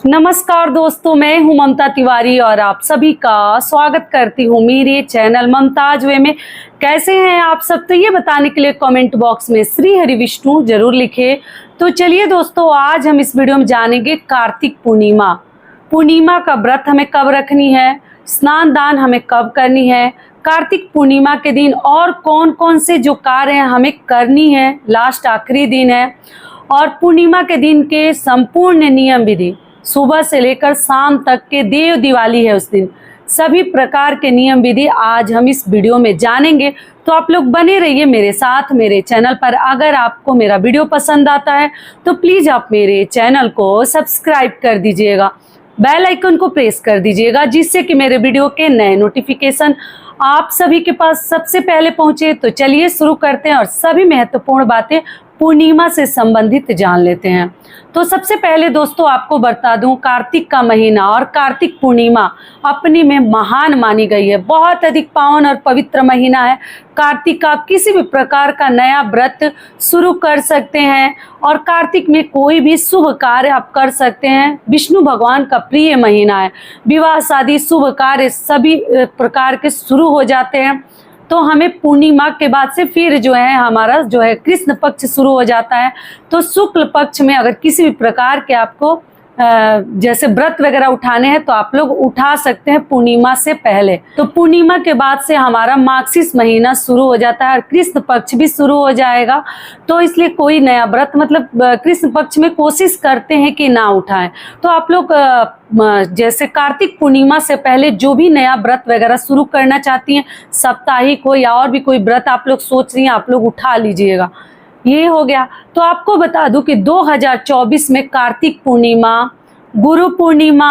नमस्कार दोस्तों, मैं हूं ममता तिवारी और आप सभी का स्वागत करती हूं मेरे चैनल ममताज वे में। कैसे हैं आप सब, तो ये बताने के लिए कमेंट बॉक्स में श्री हरि विष्णु जरूर लिखे। तो चलिए दोस्तों, आज हम इस वीडियो में जानेंगे कार्तिक पूर्णिमा। पूर्णिमा का व्रत हमें कब रखनी है, स्नान दान हमें कब करनी है, कार्तिक पूर्णिमा के दिन और कौन कौन से जो कार्य हैं हमें करनी है, लास्ट आखिरी दिन है, और पूर्णिमा के दिन के संपूर्ण नियम विधि, सुबह से लेकर शाम तक के देव दिवाली है उस दिन, सभी प्रकार के नियम विधि आज हम इस वीडियो में जानेंगे। तो आप लोग बने रहिए मेरे साथ मेरे चैनल पर। अगर आपको मेरा वीडियो पसंद आता है तो प्लीज़ आप मेरे चैनल को सब्सक्राइब कर दीजिएगा, बेल आइकन को प्रेस कर दीजिएगा, जिससे कि मेरे वीडियो के नए नोटिफिकेशन आप सभी के पास सबसे पहले पहुंचे। तो चलिए शुरू करते हैं और सभी महत्वपूर्ण बातें पूर्णिमा से संबंधित जान लेते हैं। तो सबसे पहले दोस्तों आपको बता दूं, कार्तिक का महीना और कार्तिक पूर्णिमा अपने में महान मानी गई है। बहुत अधिक पावन और पवित्र महीना है कार्तिक का। किसी भी प्रकार का नया व्रत शुरू कर सकते हैं और कार्तिक में कोई भी शुभ कार्य आप कर सकते हैं। विष्णु भगवान का प्रिय महीना है। विवाह शादी शुभ कार्य सभी प्रकार के शुरू हो जाते हैं। तो हमें पूर्णिमा के बाद से फिर जो है हमारा जो है कृष्ण पक्ष शुरू हो जाता है। तो शुक्ल पक्ष में अगर किसी भी प्रकार के आपको जैसे व्रत वगैरह उठाने हैं तो आप लोग उठा सकते हैं पूर्णिमा से पहले। तो पूर्णिमा के बाद से हमारा मार्गशीर्ष महीना शुरू हो जाता है और कृष्ण पक्ष भी शुरू हो जाएगा। तो इसलिए कोई नया व्रत मतलब कृष्ण पक्ष में कोशिश करते हैं कि ना उठाएं। तो आप लोग जैसे कार्तिक पूर्णिमा से पहले जो भी नया व्रत वगैरह शुरू करना चाहती हैं, साप्ताहिक हो या और भी कोई व्रत आप लोग सोच रही हैं, आप लोग उठा लीजिएगा। ये हो गया। तो आपको बता दूं कि 2024 में कार्तिक पूर्णिमा, गुरु पूर्णिमा,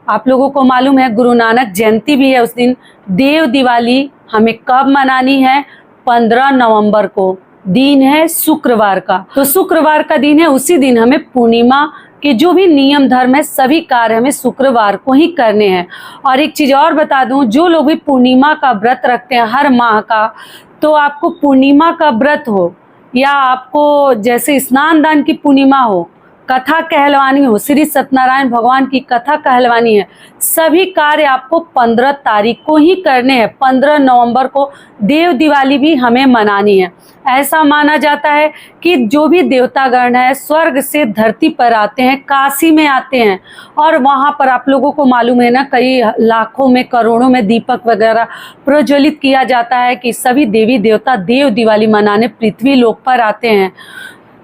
आप लोगों को मालूम है गुरु नानक जयंती भी है उस दिन, देव दिवाली हमें कब मनानी है, 15 नवंबर को दिन है शुक्रवार का। तो शुक्रवार का दिन है, उसी दिन हमें पूर्णिमा के जो भी नियम धर्म है सभी कार्य हमें शुक्रवार को ही करने हैं। और एक चीज और बता दूं, जो लोग भी पूर्णिमा का व्रत रखते हैं हर माह का, तो आपको पूर्णिमा का व्रत हो या आपको जैसे स्नान दान की पूर्णिमा हो, कथा कहलवानी हो, श्री सत्यनारायण भगवान की कथा कहलवानी है, सभी कार्य आपको 15 तारीख को ही करने हैं। 15 नवंबर को देव दिवाली भी हमें मनानी है। ऐसा माना जाता है कि जो भी देवतागण है स्वर्ग से धरती पर आते हैं, काशी में आते हैं, और वहाँ पर आप लोगों को मालूम है ना, कई लाखों में करोड़ों में दीपक वगैरह प्रज्वलित किया जाता है कि सभी देवी देवता देव दिवाली मनाने पृथ्वी लोक पर आते हैं।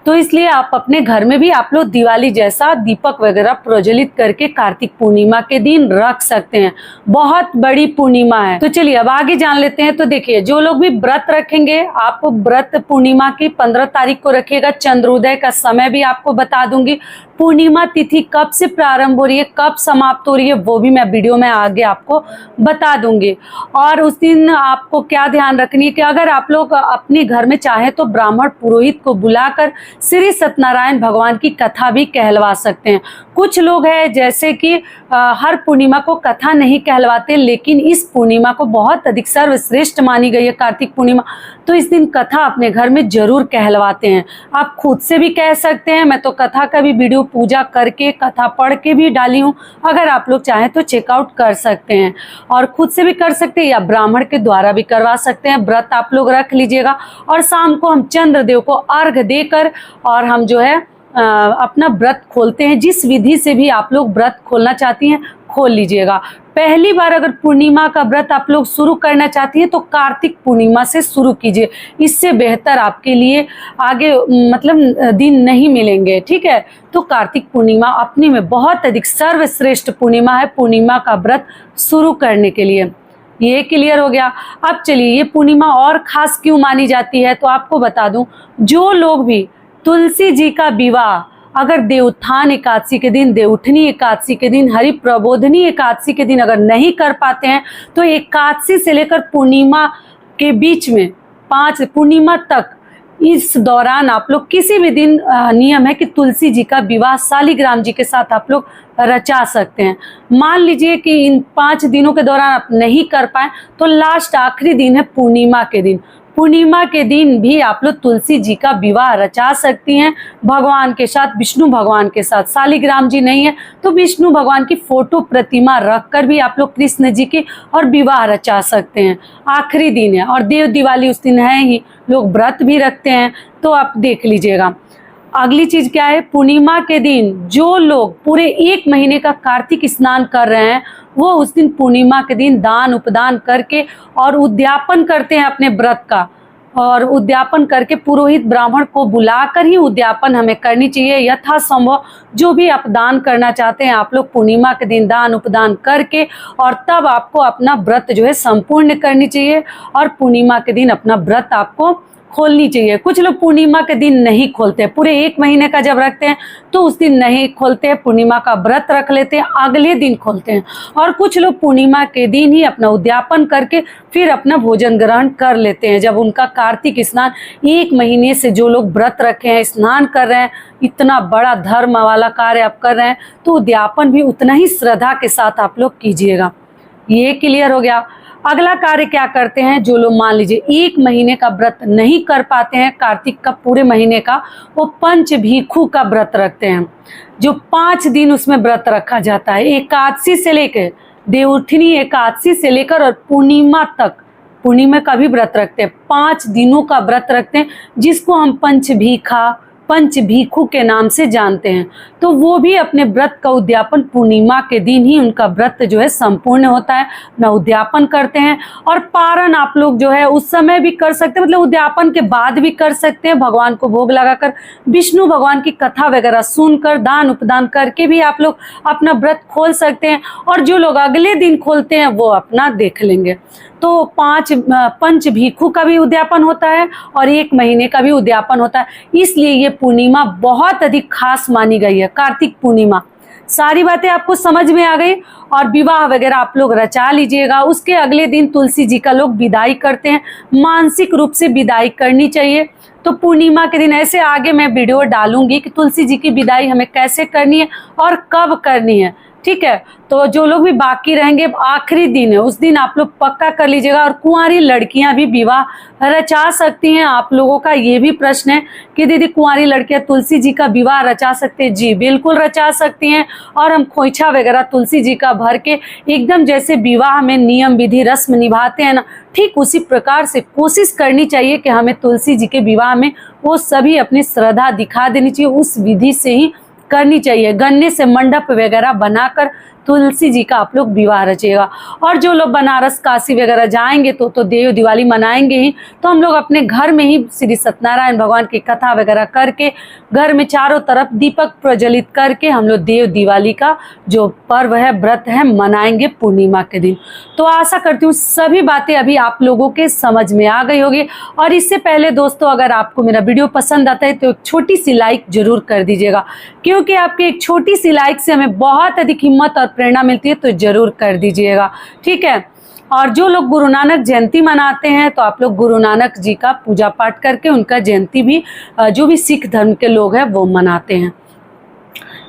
तो इसलिए आप अपने घर में भी आप लोग दिवाली जैसा दीपक वगैरह प्रज्वलित करके कार्तिक पूर्णिमा के दिन रख सकते हैं। बहुत बड़ी पूर्णिमा है। तो चलिए अब आगे जान लेते हैं। तो देखिए, जो लोग भी व्रत रखेंगे, आप व्रत पूर्णिमा की 15 तारीख को रखिएगा। चंद्रोदय का समय भी आपको बता दूंगी। पूर्णिमा तिथि कब से प्रारंभ हो रही है, कब समाप्त हो रही है, वो भी मैं वीडियो में आगे आपको बता दूंगी। और उस दिन आपको क्या ध्यान रखनी है कि अगर आप लोग अपने घर में चाहे तो ब्राह्मण पुरोहित को बुलाकर श्री सत्यनारायण भगवान की कथा भी कहलवा सकते हैं। कुछ लोग हैं जैसे कि हर पूर्णिमा को कथा नहीं कहलवाते, लेकिन इस पूर्णिमा को बहुत अधिक सर्वश्रेष्ठ मानी गई है कार्तिक पूर्णिमा, तो इस दिन कथा अपने घर में जरूर कहलवाते हैं। आप खुद से भी कह सकते हैं। मैं तो कथा का भी वीडियो पूजा करके कथा पढ़ के भी डाली हूँ, अगर आप लोग चाहें तो चेकआउट कर सकते हैं। और खुद से भी कर सकते हैं या ब्राह्मण के द्वारा भी करवा सकते हैं। व्रत आप लोग रख लीजिएगा और शाम को हम चंद्रदेव को अर्घ देकर और हम जो है अपना व्रत खोलते हैं। जिस विधि से भी आप लोग व्रत खोलना चाहती हैं खोल लीजिएगा। पहली बार अगर पूर्णिमा का व्रत आप लोग शुरू करना चाहती हैं तो कार्तिक पूर्णिमा से शुरू कीजिए। इससे बेहतर आपके लिए आगे मतलब दिन नहीं मिलेंगे, ठीक है। तो कार्तिक पूर्णिमा अपने में बहुत अधिक सर्वश्रेष्ठ पूर्णिमा है पूर्णिमा का व्रत शुरू करने के लिए। ये क्लियर हो गया। अब चलिए, ये पूर्णिमा और खास क्यों मानी जाती है, तो आपको बता दूं, जो लोग भी तुलसी जी का विवाह अगर देवोत्थान एकादशी के दिन, देवउठनी एकादशी के दिन, हरि प्रबोधनी एकादशी के दिन अगर नहीं कर पाते हैं, तो एकादशी से लेकर पूर्णिमा के बीच में 5 पूर्णिमा तक इस दौरान आप लोग किसी भी दिन नियम है कि तुलसी जी का विवाह शालिग्राम जी के साथ आप लोग रचा सकते हैं। मान लीजिए कि इन 5 दिनों के दौरान आप नहीं कर पाए तो लास्ट आखिरी दिन है पूर्णिमा के दिन। पूर्णिमा के दिन भी आप लोग तुलसी जी का विवाह रचा सकती हैं भगवान के साथ, विष्णु भगवान के साथ। शालिग्राम जी नहीं है तो विष्णु भगवान की फोटो प्रतिमा रख कर भी आप लोग कृष्ण जी की और विवाह रचा सकते हैं। आखिरी दिन है और देव दिवाली उस दिन है ही, लोग व्रत भी रखते हैं, तो आप देख लीजिएगा। अगली चीज क्या है, पूर्णिमा के दिन जो लोग पूरे 1 महीने का कार्तिक स्नान कर रहे हैं वो उस दिन पूर्णिमा के दिन दान उपदान करके और उद्यापन करते हैं अपने व्रत का, और उद्यापन करके पुरोहित ब्राह्मण को बुलाकर ही उद्यापन हमें करनी चाहिए। यथासंभव जो भी आप दान करना चाहते हैं आप लोग पूर्णिमा के दिन दान उपदान करके और तब आपको अपना व्रत जो है संपूर्ण करनी चाहिए, और पूर्णिमा के दिन अपना व्रत आपको खोलनी चाहिए। कुछ लोग पूर्णिमा के दिन नहीं खोलते, पूरे 1 महीने का जब रखते हैं तो उस दिन नहीं खोलते हैं, पूर्णिमा का व्रत रख लेते हैं, अगले दिन खोलते हैं। और कुछ लोग पूर्णिमा के दिन ही अपना उद्यापन करके फिर अपना भोजन ग्रहण कर लेते हैं। जब उनका कार्तिक स्नान 1 महीने से जो लोग व्रत रखे हैं, स्नान कर रहे हैं, इतना बड़ा धर्म वाला कार्य आप कर रहे हैं, तो उद्यापन भी उतना ही श्रद्धा के साथ आप लोग कीजिएगा। ये क्लियर हो गया। अगला कार्य क्या करते हैं, जो लोग मान लीजिए 1 महीने का व्रत नहीं कर पाते हैं कार्तिक का पूरे महीने का, वो पंचभीखु का व्रत रखते हैं, जो 5 दिन उसमें व्रत रखा जाता है। एकादशी से लेकर देवउठनी एकादशी से लेकर और पूर्णिमा तक, पूर्णिमा का भी व्रत रखते हैं, 5 दिनों का व्रत रखते हैं, जिसको हम पंचभीखु के नाम से जानते हैं। तो वो भी अपने व्रत का उद्यापन पूर्णिमा के दिन ही उनका व्रत जो है संपूर्ण होता है, ना उद्यापन करते हैं। और पारण आप लोग जो है उस समय भी कर सकते हैं, मतलब उद्यापन के बाद भी कर सकते हैं, भगवान को भोग लगाकर विष्णु भगवान की कथा वगैरह सुनकर दान उपदान करके भी आप लोग अपना व्रत खोल सकते हैं। और जो लोग अगले दिन खोलते हैं वो अपना देख लेंगे। तो पंचभीखु का भी उद्यापन होता है और 1 महीने का भी उद्यापन होता है, इसलिए ये पूर्णिमा बहुत अधिक खास मानी गई है, कार्तिक पूर्णिमा। सारी बातें आपको समझ में आ गई, और विवाह वगैरह आप लोग रचा लीजिएगा। उसके अगले दिन तुलसी जी का लोग विदाई करते हैं, मानसिक रूप से विदाई करनी चाहिए। तो पूर्णिमा के दिन ऐसे आगे मैं वीडियो डालूंगी कि तुलसी जी की विदाई हमें कैसे करनी है और कब करनी है, ठीक है। तो जो लोग भी बाकी रहेंगे, आखिरी दिन है उस दिन आप लोग पक्का कर लीजिएगा। और कुंवारी लड़कियां भी विवाह रचा सकती हैं। आप लोगों का ये भी प्रश्न है कि दीदी कुंवारी लड़कियां तुलसी जी का विवाह रचा सकते हैं? जी बिल्कुल रचा सकती हैं। और हम खोइछा वगैरह तुलसी जी का भर के एकदम जैसे विवाह में नियम विधि रस्म निभाते हैं ना, ठीक उसी प्रकार से कोशिश करनी चाहिए कि हमें तुलसी जी के विवाह में वो सभी अपनी श्रद्धा दिखा देनी चाहिए, उस विधि से ही करनी चाहिए। गन्ने से मंडप वगैरह बनाकर तुलसी जी का आप लोग विवाह रचिएगा। और जो लोग बनारस काशी वगैरह जाएंगे तो देव दिवाली मनाएंगे ही, तो हम लोग अपने घर में ही श्री सत्यनारायण भगवान की कथा वगैरह करके घर में चारों तरफ दीपक प्रज्वलित करके हम लोग देव दिवाली का जो पर्व है, व्रत है, मनाएंगे पूर्णिमा के दिन। तो आशा करती हूँ सभी बातें अभी आप लोगों के समझ में आ गई होगी। और इससे पहले दोस्तों, अगर आपको मेरा वीडियो पसंद आता है तो एक छोटी सी लाइक जरूर कर दीजिएगा, क्योंकि आपकी एक छोटी सी लाइक से हमें बहुत अधिक हिम्मत और प्रेरणा मिलती है, तो जरूर कर दीजिएगा, ठीक है। और जो लोग गुरु नानक जयंती मनाते हैं तो आप लोग गुरु नानक जी का पूजा पाठ करके उनका जयंती भी जो भी सिख धर्म के लोग हैं वो मनाते हैं।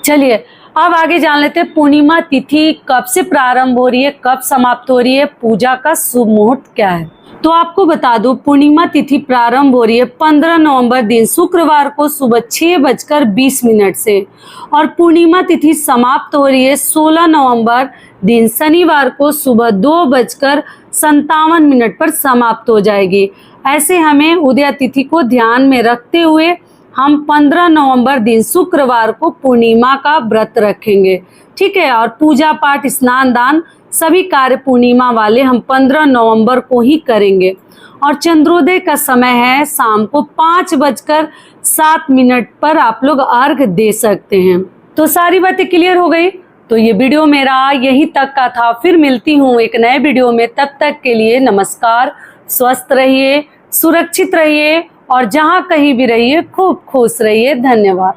चलिए अब आगे जान लेते हैं पूर्णिमा तिथि कब से प्रारंभ हो रही है, कब समाप्त हो रही है, पूजा का शुभ मुहूर्त क्या है। तो आपको बता दो, पूर्णिमा तिथि प्रारंभ हो रही है 15 नवंबर दिन शुक्रवार को सुबह 6:20 से, और पूर्णिमा तिथि समाप्त हो रही है 16 नवंबर दिन शनिवार को सुबह 2:57 पर समाप्त हो जाएगी। ऐसे हमें उदय तिथि को ध्यान में रखते हुए हम 15 नवंबर दिन शुक्रवार को पूर्णिमा का व्रत रखेंगे, ठीक है। और पूजा पाठ, स्नान दान सभी कार्य पूर्णिमा वाले हम 15 नवंबर को ही करेंगे। और चंद्रोदय का समय है शाम को 5:07 पर आप लोग अर्घ दे सकते हैं। तो सारी बातें क्लियर हो गई। तो ये वीडियो मेरा यहीं तक का था, फिर मिलती हूँ एक नए वीडियो में। तब तक के लिए नमस्कार, स्वस्थ रहिए, सुरक्षित रहिए, और जहाँ कहीं भी रहिए खूब खुश रहिए। धन्यवाद।